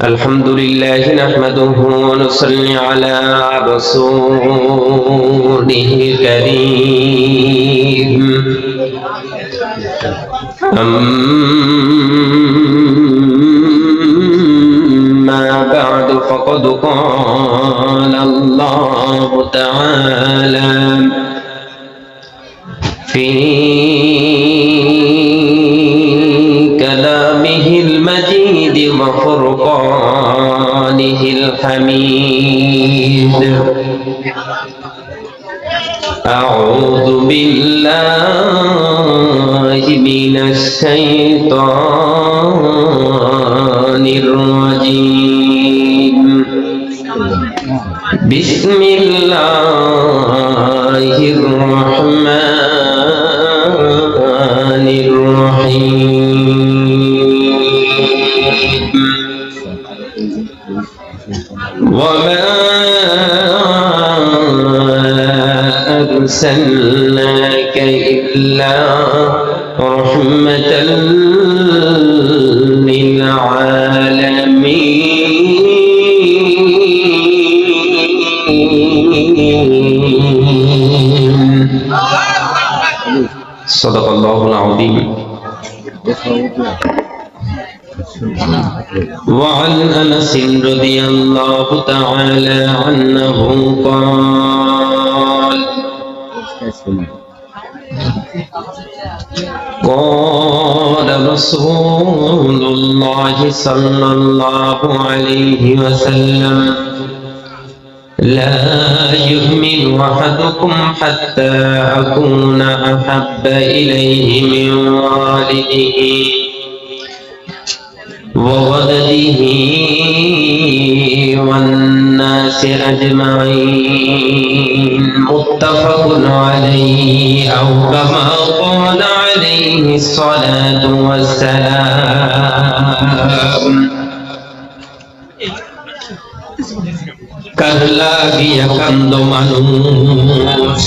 আলহামদুলিল্লাহ নাহমাদুহু ওয়া নুসাল্লি আলা রাসূলিহিল কারীম আম্মা বা'দু ফাকাদ ক্বালা আল্লাহু তাআলা ফি المجيد وفرقانه الحميد أعوذ بالله من الشيطان الرجيم بسم الله الرحمن الرحيم وما أرسلناك إلا رحمة للعالمين صدق الله العظيم. وعن أنس رضي الله تعالى عنه قال قال رسول الله صلى الله عليه وسلم لا يؤمن أحدكم حتى أكون أحب إليه من والده وولده والناس أجمعين متفق عليه أو كما قال عليه الصلاة والسلام. কাল্লা গিয়া কান্দ মানুষ,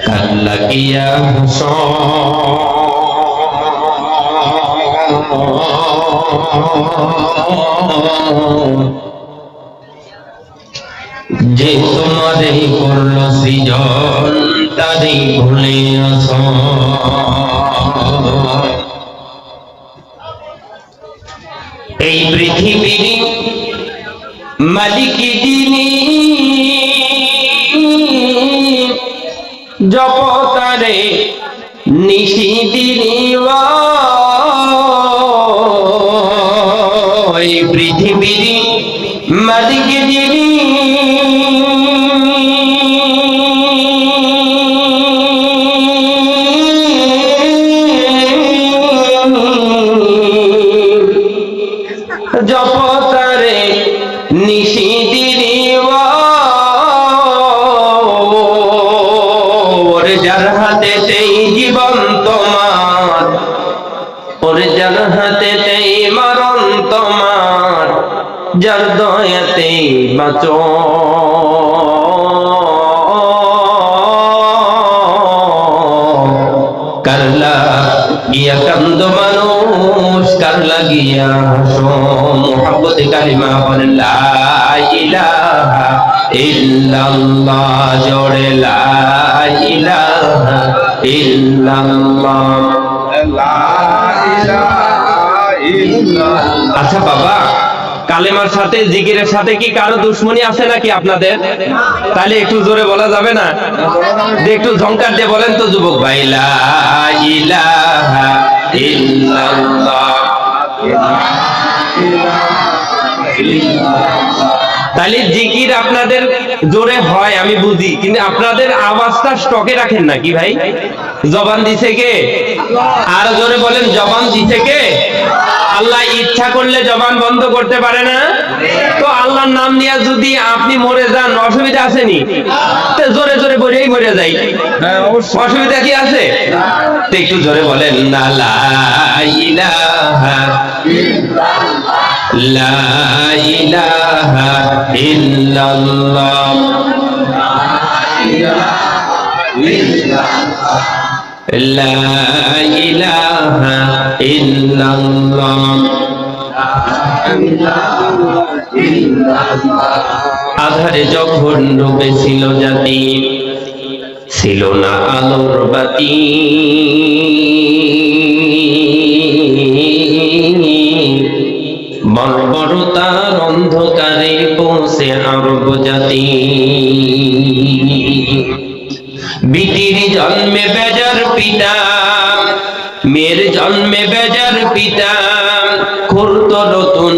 কাল্লা গিয়া যে তোমারে করল সৃজন তারে ভুলে আস। এই পৃথিবীর মালিক যিনি জপতারে নিশিদিনী এই পৃথিবীর মালিক যিনি জপতারে নিশিদিনী ওরে যার হাতেতেই জীবন তোমার, ওরে যার হাতেতেই মরণ তোমার, যার দয়াতেই বাঁচো। কাল্লা গিয়া কান্দ মানুষ, কাল্লা গিয়া হাসো। মুহাব্বতে কালিমা বলেন লা ইলাহা ইল্লাল্লাহ, জোরে লা ইলাহা ইল্লাল্লাহ, লা ইলাহা ইল্লাল্লাহ। আচ্ছা বাবা, কালেমার সাথে জিকিরের সাথে কি কারো দুশ্মনী আছে নাকি আপনাদের? তাহলে একটু জোরে বলা যাবে না? একটু ঝংকার দিয়ে বলেন তো যুবক ভাই, লা ইলাহা ইল্লাল্লাহ। তাহলে জিকির আপনাদের জোরে হয় আমি বুঝি, কিন্তু আপনাদের আওয়াজটা স্টকে রাখেন নাকি ভাই? জবান দিছে কে? আর জোরে বলেন, জবান দিছে কে? আল্লাহ ইচ্ছা করলে জবান বন্ধ করতে পারে না? তো আল্লাহর নাম নিয়ে যদি আপনি মরে যান অসুবিধা আসেনি? তো জোরে জোরে বলেই মরে যাই, অসুবিধা কি আছে? তো একটু জোরে বলেন না, লা ইলাহা ইল্লাল্লাহ, লা ইলাহা ইল্লাল্লাহ, লা ইলাহা ইল্লাল্লাহ। লা ইলাহা ইল্লাল্লাহ। আধারে যখন ডুবেছিল জাতি, ছিল না আলোর বাতি, বর্বরতার অন্ধকারে পৌঁছে আরব জাতি। বিটির জন্মে বেজার পিতা, মেয়ের জন্মে বেজার পিতা, খুলতো নতুন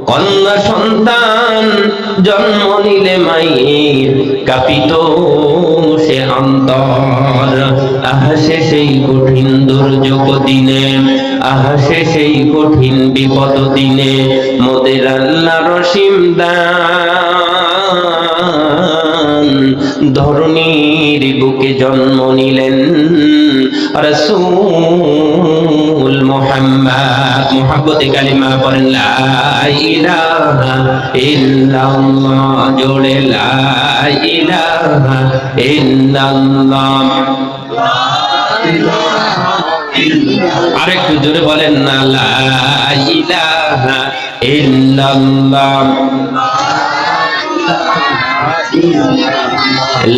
কন্যা সন্তান জন্ম নিলে মায়ের কাঁপিত সে অন্তর। আহাসে সেই কঠিন দুর্যোগ দিনে, আহাসে সেই কঠিন বিপদ দিনে, মোদের আল্লাহ রসিম দান ধরণীর বুকে জন্ম নিলেন রাসূল মুহাম্মদ। মুহাব্বতে কালিমা পড়েন লা ইলাহা ইল্লাল্লাহ, জোরে লা ইলাহা ইল্লাল্লাহ। আরেকটু জোরে বলেন না, লা ইলাহা ইল্লাল্লাহ,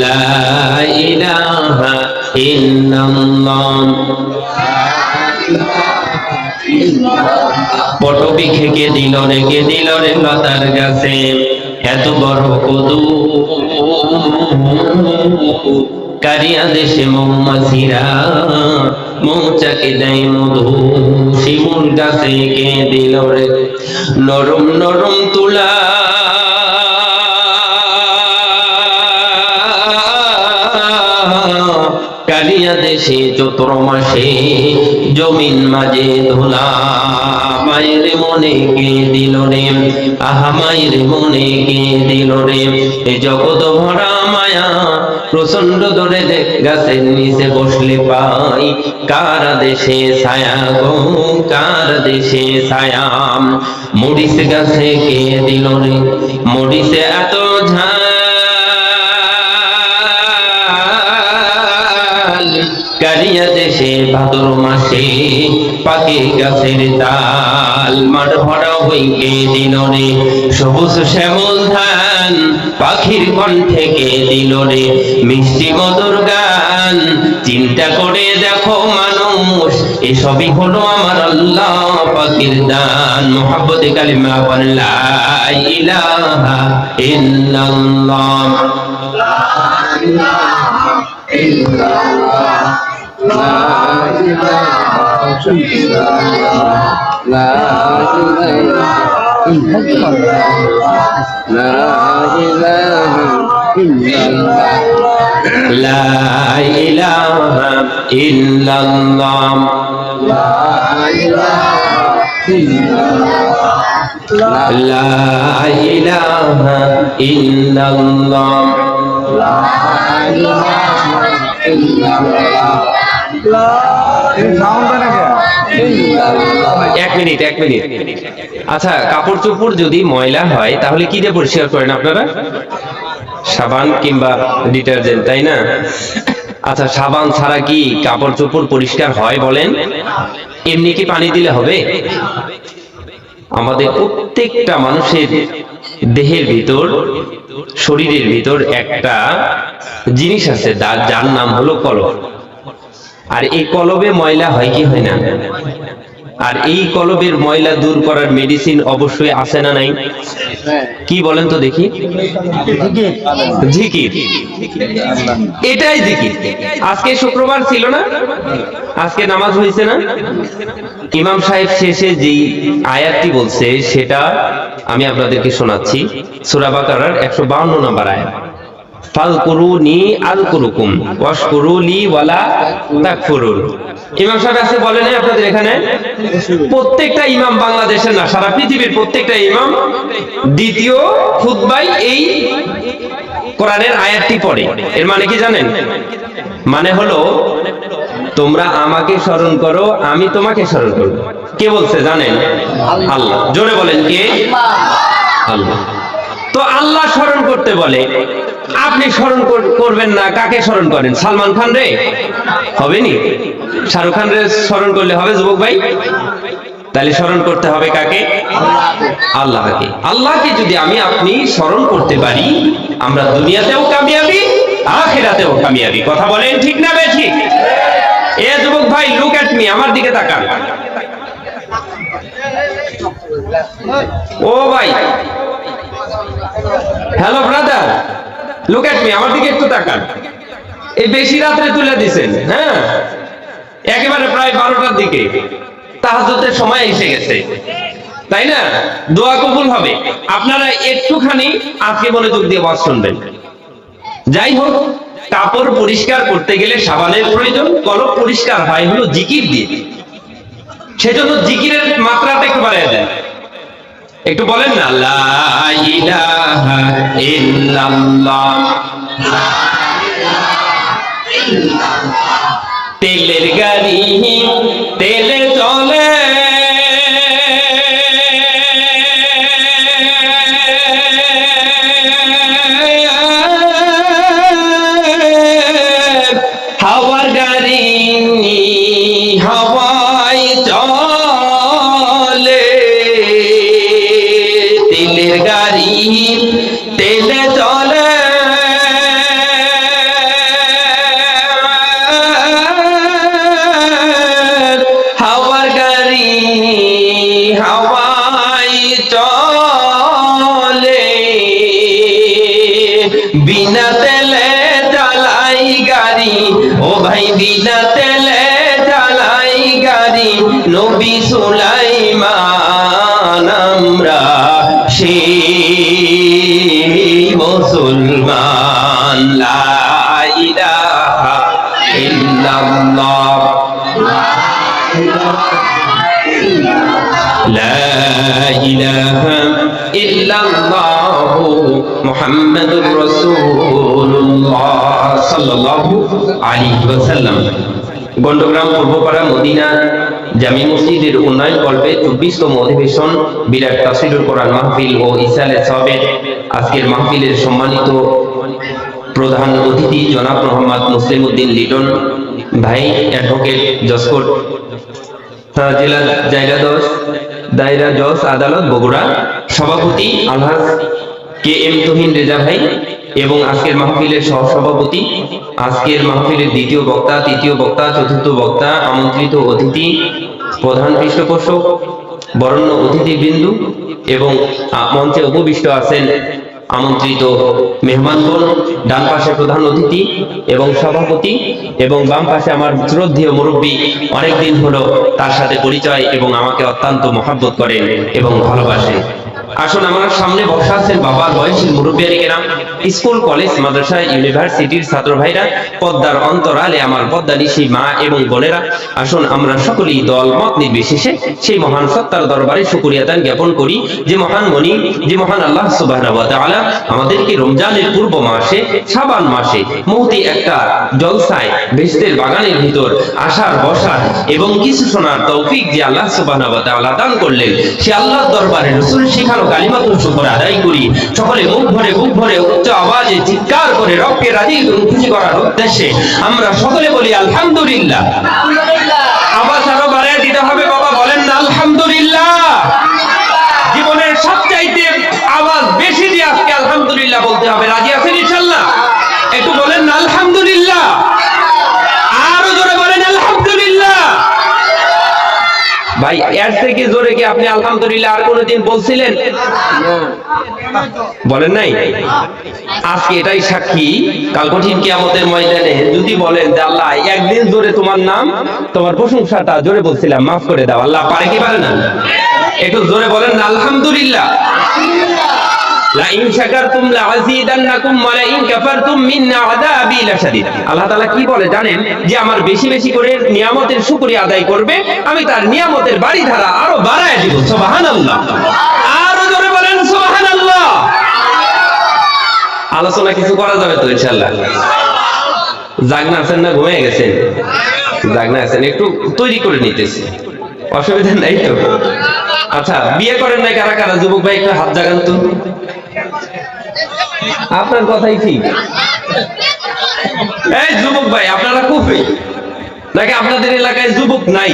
লা ইলাহা ইল্লাল্লাহ। পটবি খেকে দিল রে লতার গাছে, এত বড় কদু কারিয়া দেশে মৌমাছিরা মৌচাকে দেয় মধু। শিমুল গাছে কে দিল রে নরম নরম তুলা, কালিয়া দেশে চৈত্র মাসে জমিন মাঝে ধুলা। মায়ের মনে কে দিল রে, আহা মায়ের মনে কে দিল রে, এ জগৎ ভরা মায়া প্রচন্ড দরে গাছের নিচে বসলে পাই কার দেশে ছায়া গো, কার দেশে ছায়া। মরিচ গাছে কে দিল রে, মরিচে এত ঝাল, কালিয়া দেশে ভাদর মাসে পাকে গাছের ডাল। মাঠ ভরা হইকে দিল রে সবুজ শ্যামল ধান, পাখির কণ্ঠে কে দিল রে মিষ্টি মধুর গান। চিন্তা করে দেখো মানুষ, এসবই হলো আমার আল্লাহ পাকের দান। মুহাব্বতে কালিমা পড়েন লা ইলাহা ইল্লাল্লাহ, লা ইলাহা ইল্লাল্লাহ, লা ইলাহা ইল্লাল্লাহ, লা ইলাহা ইল্লাল্লাহ, লা ইলাহা ইল্লাল্লাহ, লা ইলাহা ইল্লাল্লাহ, লা ইলাহা ইল্লাল্লাহ, লা ইলাহা ইল্লাল্লাহ, লা ইলাহা ইল্লাল্লাহ। এক মিনিট। আচ্ছা, কাপড় চোপড় যদি ময়লা হয় তাহলে কি দিয়ে পরিষ্কার করেন আপনারা? সাবান কিংবা ডিটারজেন্ট, তাই না? আচ্ছা, সাবান ছাড়া কি কাপড় চোপড় পরিষ্কার হয় বলেন? এমনি কি পানি দিলে হবে? আমাদের প্রত্যেকটা মানুষের দেহের ভিতর, শরীরের ভিতর একটা জিনিস আছে যার নাম হলো কলব। আর এই কলবে ময়লা হয় কি হয় না? আর এই কলবের ময়লা দূর করার মেডিসিন অবশ্যই আছে না নাই? কি বলেন তো দেখি? জিকির। এটাই জিকির। আজকে শুক্রবার ছিল না? আজকে নামাজ হয়েছে না? ইমাম সাহেব শেষে যেই আয়াতটি বলছে সেটা আমি আপনাদেরকে শোনাচ্ছি। সূরা বাকারার 152 নম্বর আয়াত। ফাযকুরুনি আযকুরুকুম ওয়াশকুরুলি ওয়ালা তাকফুরুন। ইমাম সাহেব আছে বলেন আপনাদের এখানে? প্রত্যেকটা ইমাম বাংলাদেশের না, সারা পৃথিবীর প্রত্যেকটা ইমাম দ্বিতীয় খুতবায় এই কোরআনের আয়াতটি পড়ে। এর মানে কি জানেন? মানে হলো তোমরা আমাকে স্মরণ করো, আমি তোমাকে স্মরণ করব। কে বলছে জানেন? আল্লাহ। জোরে বলেন কে? আল্লাহ। তো আল্লাহ স্মরণ করতে বলে, আপনি স্মরণ করবেন না, কাকে স্মরণ করেন? সালমান খান রে হবে নি? শাহরুখ খান রে স্মরণ করলে হবে যুবক ভাই? তাহলে স্মরণ করতে হবে কাকে? আল্লাহকে। আল্লাহকে যদি আমি আপনি স্মরণ করতে পারি, আমরা দুনিয়াতেও কামিয়াবি, আখিরাতেও কামিয়াবি। কথা বলেন ঠিক না বেঠিক? এ যুবক ভাই, লুক এট মি, আমার দিকে তাকান। ও ভাই, hello brother, look at me, আমার দিকে একটু তাকান। এই বেশি রাত্রে তুলে দিছেন, হ্যাঁ, একেবারে প্রায় 12টার দিকে, তাহাজ্জুদের সময় এসে গেছে, তাই না? দোয়া কবুল হবে। আপনারা একটুখানি আজকে মনোযোগ দিয়ে ওয়াজ শুনবেন। যাই হোক, কাপড় পরিষ্কার করতে গেলে সাবানের প্রয়োজন, কলব পরিষ্কার হয় হলো জিকির দিয়ে। সেজন্য জিকিরের মাত্রাটা একটু বাড়িয়ে দেন। একটু বলেন না, লা ইলাহা ইল্লাল্লাহ। তেলের গাড়ি তেলে চলে, হাওয়ার গাড়ি হাওয়ায় চলে, তেলের গাড়ি তেলে চলে, হাওয়ার গাড়ি হাওয়ায় চলে, বিনা তেলে চালাই গাড়ি, ও ভাই বিনা তেলে চালাই গাড়ি, নবী সুলাইমান আমরা সেই মুসলমান। লা ইলাহা ইল্লাল্লাহ, লা ইলাহা ইল্লাল্লাহু মুহাম্মাদুর রাসূলুল্লাহ সাল্লাল্লাহু আলাইহি ওয়াসাল্লাম। গন্ডগ্রাম পূর্বপাড়া মদিনা জামি মসজিদের উন্নয়ন কল্পে 24তম অধিবেশন বিরাট তাফসীরুল কোরআন মাহফিল ও ইসালে সাহাবের আজকের মাহফিলের সম্মানিত প্রধান অতিথি জনাব মোহাম্মদ মুসলিম উদ্দিন লিটন ভাই, অ্যাডভোকেট, জসকোট জেলা দায়রা জজ আদালত বগুড়া, সভাপতি আলহাজ কে এম তুহিন রেজা ভাই এবং আজকের মাহফিলের সহসভাপতি, আজকের মাহফিলের দ্বিতীয় বক্তা, তৃতীয় বক্তা, চতুর্থ বক্তা, আমন্ত্রিত অতিথি, প্রধান পৃষ্ঠপোষক, বরেণ্য অতিথিবৃন্দু এবং মঞ্চে উপবিষ্ট আছেন আমন্ত্রিত মেহমানগণ, ডান পাশে প্রধান অতিথি এবং সভাপতি এবং বাম পাশে আমার শ্রদ্ধেয় মুরব্বী, অনেকদিন হলো তার সাথে পরিচয় এবং আমাকে অত্যন্ত মহব্বত করেন এবং ভালোবাসেন। আসুন, আমার সামনে বসা আছেন বাবার বয়সী মুরব্বিয়ানিকেরাম, স্কুল, কলেজ, মাদ্রাসা, ইউনিভার্সিটির ছাত্র ভাইরা, পদ্মার অন্তরালে আমার পদ্মানিশী মা এবং বোনেরা, আসুন আমরা সকলেই দল মত নির্বিশেষে সেই মহান সত্তার দরবারে শুকরিয়া দান জ্ঞাপন করি, যে মহান মনি, যে মহান আল্লাহ সুবহানাহু ওয়া তাআলা আমাদেরকে রমজানের পূর্ব মাসে, শাবান মাসে মুহতি একটা জলসায় বেহেশতের বাগানের ভিতর আসার, বসার এবং কিছু শোনার তৌফিক যে আল্লাহ সুবহানাহু ওয়া তাআলা দান করলেন, সে আল্লাহর দরবারে রাসূল শিখানো কালিমাতুল শুকর আদায় করি। সকলে মুখ ভরে উচ্চ আওয়াজে চিৎকার করে রবকে রাজি খুশি করার উদ্দেশ্যে আমরা সকলে বলি আলহামদুলিল্লাহ। আওয়াজ আরো বাড়িয়ে দিতে হবে বাবা, বলেন না আলহামদুলিল্লাহ। জীবনের সবচাইতে আওয়াজ বেশি দিয়ে আজকে আলহামদুলিল্লাহ বলতে হবে। রাজি আছেন ইনশাআল্লাহ? একটু বলেন না আলহামদুলিল্লাহ, আরো জোরে বলেন আলহামদুলিল্লাহ। ভাই, এর থেকে জোরে কি আপনি আলহামদুলিল্লাহ আর কোনদিন বলছিলেন? বলেন নাই? আজকে এটাই সাক্ষী, কাল কঠিন কিয়ামতের ময়দানে যদি বলেন যে আল্লাহ একদিন জোরে তোমার নাম, তোমার প্রশংসাটা জোরে বলছিলাম, মাফ করে দাও, আল্লাহ পারে কি পারে না? একটু জোরে বলেন না আলহামদুলিল্লাহ। আল্লাহ তাআলা কি বলে জানেন? যে আমার বেশি বেশি করে নিয়ামতের শুকরিয়া আদায় করবে, আমি তার নিয়ামতের বাড়ি ধারা আরো বাড়ায় দিব। সুবহানাল্লাহ, আরো জোরে বলেন সুবহানাল্লাহ। আলোচনা কিছু করা যাবে তো ইনশাআল্লাহ? জাগনা আছেন না ঘুমিয়ে গেছেন? জাগনা আছেন, একটু তৈরি করে নিতেছি, অসুবিধা নাই তো? আচ্ছা, বিয়ে করেন নাই কারা কারা? যুবক ভাই একটু হাত জাগান তো। আপনার কথাই ঠিক। এই যুবক ভাই, আপনারা খুবই নাকি আপনাদের এলাকায় যুবক নাই?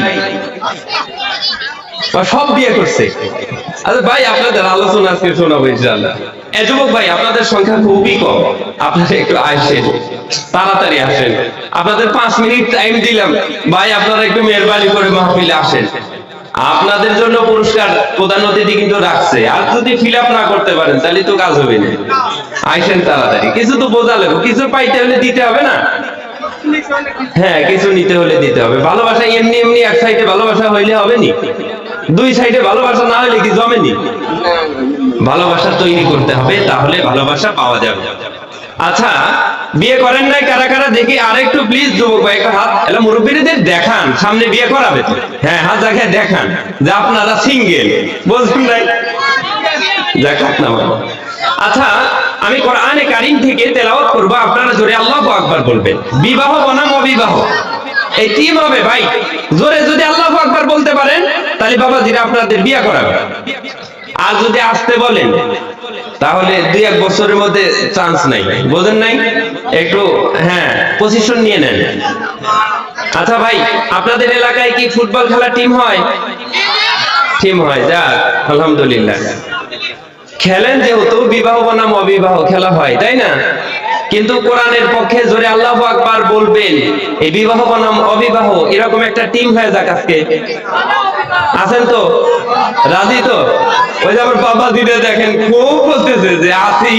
সব বিয়ে করছে? আচ্ছা ভাই, আপনাদের আলোচনা আজকে শোনাবো ইনশাআল্লাহ। যুবক ভাই, আপনাদের সংখ্যা খুবই কম, আপনারা একটু আসেন, তাড়াতাড়ি আসেন। আপনাদের 5 মিনিট টাইম দিলাম ভাই, আপনারা একটু মেহরবানি করে মাহফিলে আসেন। আপনাদের জন্য পুরস্কার প্রধান অতিথি কিন্তু রাখছে, আর যদি ফিল আপ না করতে পারেন তাহলে তো কাজ হবে না। আইসেন তাড়াতাড়ি, কিছু তো বোঝা লাগবে, কিছু পাইতে হলে দিতে হবে না? হ্যাঁ, কিছু নিতে হলে দিতে হবে। ভালোবাসা এমনি এমনি এক সাইডে ভালোবাসা হইলে হবে নি? দুই সাইডে ভালোবাসা না হলে কি জমেনি? ভালোবাসা তৈরি করতে হবে, তাহলে ভালোবাসা পাওয়া যাবে। আচ্ছা, বিয়ে করেন নাই কারা কারা দেখি? আরেকটু প্লিজ যুবক ভাই একটা হাত। এলা মুরব্বীদের দেখান, সামনে বিয়ে করাবে তো। হ্যাঁ, হাত জায়গায় দেখান যে আপনারা সিঙ্গেল, বুঝলেন নাই? দেখান না। আচ্ছা, আমি কোরআনে কারীম থেকে তেলাওয়াত করব, আপনারা জোরে আল্লাহু আকবার বলবেন। বিবাহ বনাম অবিবাহ এই টিম হবে ভাই। জোরে যদি আল্লাহু আকবার বলতে পারেন তাহলে বাবাজিরা আপনাদের বিয়ে করাবে। আর যদি আসতে বলেন তাহলে 2-1 বছরের মধ্যে চান্স নাই, বোঝেন নাই? একটু হ্যাঁ পজিশন নিয়ে নেন। আচ্ছা ভাই, আপনাদের এলাকায় কি ফুটবল খেলার টিম হয়? টিম হয়, যাক আলহামদুলিল্লাহ। খেলেন যেহেতু, বিবাহ বনাম অবিবাহ খেলা হয়, তাই না? কিন্তু কোরআনের পক্ষে জোরে আল্লাহু আকবার বলবেন। এই বিবাহ বনাম অবিবাহ এরকম একটা টিম হয়ে যাক আজকে। আছেন তো? রাজি তো? ওই যে আমার বাবা দিদি দেখেন খুব বলতেছে যে আছি।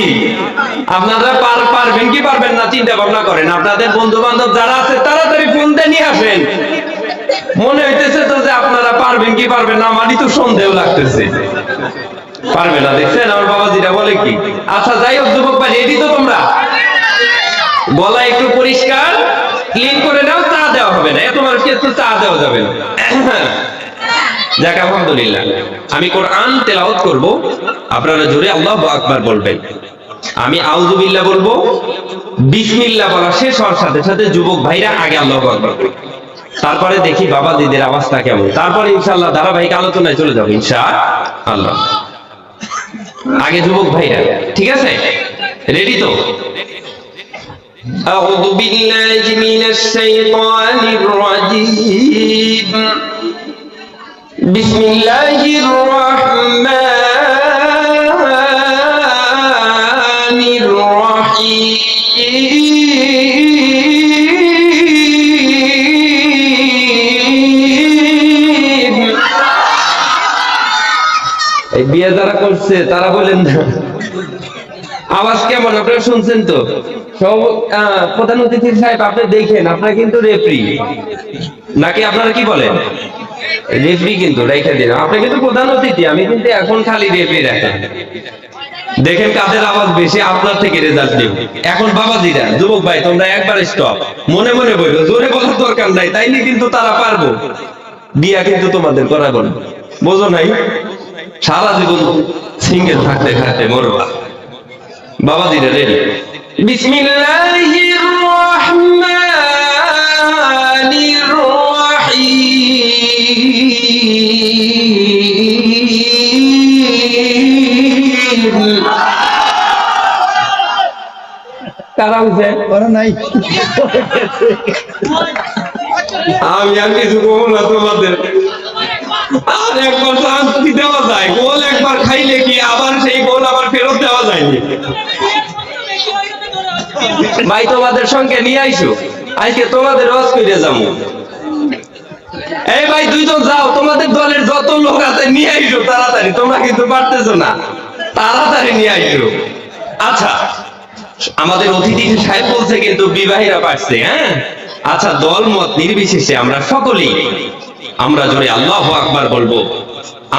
আপনারা পারবেন কি পারবেন না চিন্তা ভাবনা করেন। আপনাদের বন্ধু বান্ধব যারা আছে তাড়াতাড়ি ফোন দিয়ে নিয়ে আসেন। মনে হইতেছে তো যে আপনারা পারবেন কি পারবেন না, আমারই তো সন্দেহ লাগতেছে। পারবে না, দেখছেন আমার বাবাজিরা বলে কি। আচ্ছা যাই হোক যুবক ভাই, রেডি তো তোমরা? গলা একটু পরিষ্কার ক্লিন করে নাও, চা দেওয়া হবে না, তোমার কিছু চা দেওয়া যাবে না। যাক আলহামদুলিল্লাহ, আমি কোরআন তেলাওয়াত করব, আপনারা জোরে আল্লাহু আকবার বলবেন। আমি আউযু বিল্লাহ বলবো, বিসমিল্লাহ বলা শেষ হওয়ার সাথে সাথে যুবক ভাইরা আগে আল্লাহু আকবার বলবে, তারপরে দেখি বাবাজিদের আওয়াজটা কেমন, তারপরে ইনশাআল্লাহ ধারাবাহিক আলোচনায় চলে যাবো ইনশাআল্লাহ। আগে যুবক ভাইরা, ঠিক আছে? রেডি তো? আউযু বিল্লাহি মিনাশ শাইতানির রাজীম। বিসমিল্লাহির রাহমানির রাহিম। এই বিয়ে যারা করছে তারা বলেন না আওয়াজ কেমন, আপনারা শুনছেন তো? সব প্রধান অতিথি সাহেব আপনি দেখেন, আপনারা কিন্তু রেফারি নাকি আপনারা কি বলেন? রেফারি কিন্তু রেখে দিন, আপনি কিন্তু প্রধান অতিথি, আমি কিন্তু এখন খালি রেফারি রাখেন। দেখেন কাদের আওয়াজ বেশি, আপনার থেকে রেজাল্ট নেব। এখন বাবাজিরা, যুবক ভাই তোমরা একবার স্টপ, মনে মনে বলবো, জোরে বলার দরকার নাই, তাইলে কিন্তু তারা পারবো। বিয়া কিন্তু তোমাদের করাবো না, বোঝো নাই? সারা জীবন সিঙ্গেল থাকতে থাকতে মরবা। বাবাজিরা রেডি? বিসমিল্লাহির রাহমানির রাহিম। কারা উঠে? ওরা নাই। আমি আর কিছু বলবো না তোমাদের। আর একবার শান্তি দেওয়া যায়, গোল একবার খাইলে কি আবার সেই গোল আবার ফেরত দেওয়া যায়নি। ভাই তোমাদের সঙ্গে নিয়ে আইসো, আজকে তোমাদের রস করে যাবো। এই ভাই দুইজন যাও, তোমাদের দলের যত লোক আছে নিয়ে আইসো তাড়াতাড়ি, তোমরা কিন্তু পারতেছো না, তাড়াতাড়ি নিয়ে আইসো। আচ্ছা, আমাদের অতিথি সাহেব বলছে কিন্তু বিবাহীরা পারছে। হ্যাঁ আচ্ছা, দল মত নির্বিশেষে আমরা সকলেই আমরা জোরে আল্লাহু আকবার বলবো।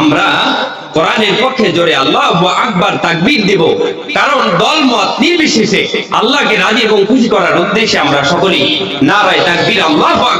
আমরা কোরআনের পক্ষে জোরে আল্লাহু আকবার তাকবীর দেব, কারণ দল মত নির্বিশেষে আল্লাহকে রাজি এবং খুশি করার উদ্দেশ্যে আমরা সকলেই নারায়ে তাকবীর আল্লাহু আকবার।